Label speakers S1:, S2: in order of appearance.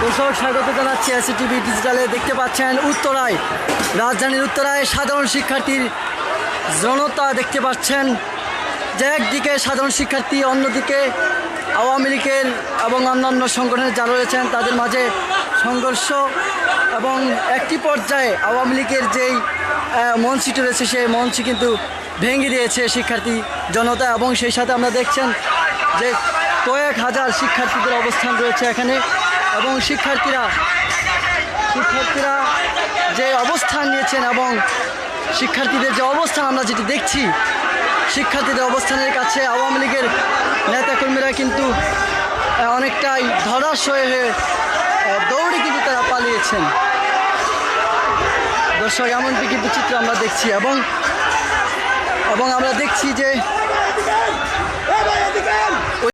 S1: দর্শক স্বাগত জানাচ্ছি এসিটিভি ডিজিটালে। দেখতে পাচ্ছেন উত্তরায়, রাজধানীর উত্তরায় সাধারণ শিক্ষার্থীর জনতা দেখতে পাচ্ছেন যে একদিকে সাধারণ শিক্ষার্থী, অন্যদিকে আওয়ামী লীগের এবং অন্যান্য সংগঠনের যারা রয়েছেন তাদের মাঝে সংঘর্ষ এবং একটি পর্যায়ে আওয়ামী লীগের যেই মঞ্চটি রয়েছে সেই মঞ্চ কিন্তু ভেঙে দিয়েছে শিক্ষার্থী জনতা। এবং সেই সাথে আমরা দেখছেন যে কয়েক হাজার শিক্ষার্থীদের অবস্থান রয়েছে এখানে এবং শিক্ষার্থীরা যে অবস্থান নিয়েছেন এবং শিক্ষার্থীদের যে অবস্থান আমরা যেটি দেখছি, শিক্ষার্থীদের অবস্থানের কাছে আওয়ামী লীগের নেতাকর্মীরা কিন্তু অনেকটাই ধরাশয় হয়ে দৌড়ে কিন্তু তারা পালিয়েছেন। দর্শক এমনটি কিন্তু চিত্র আমরা দেখছি এবং আমরা দেখছি যে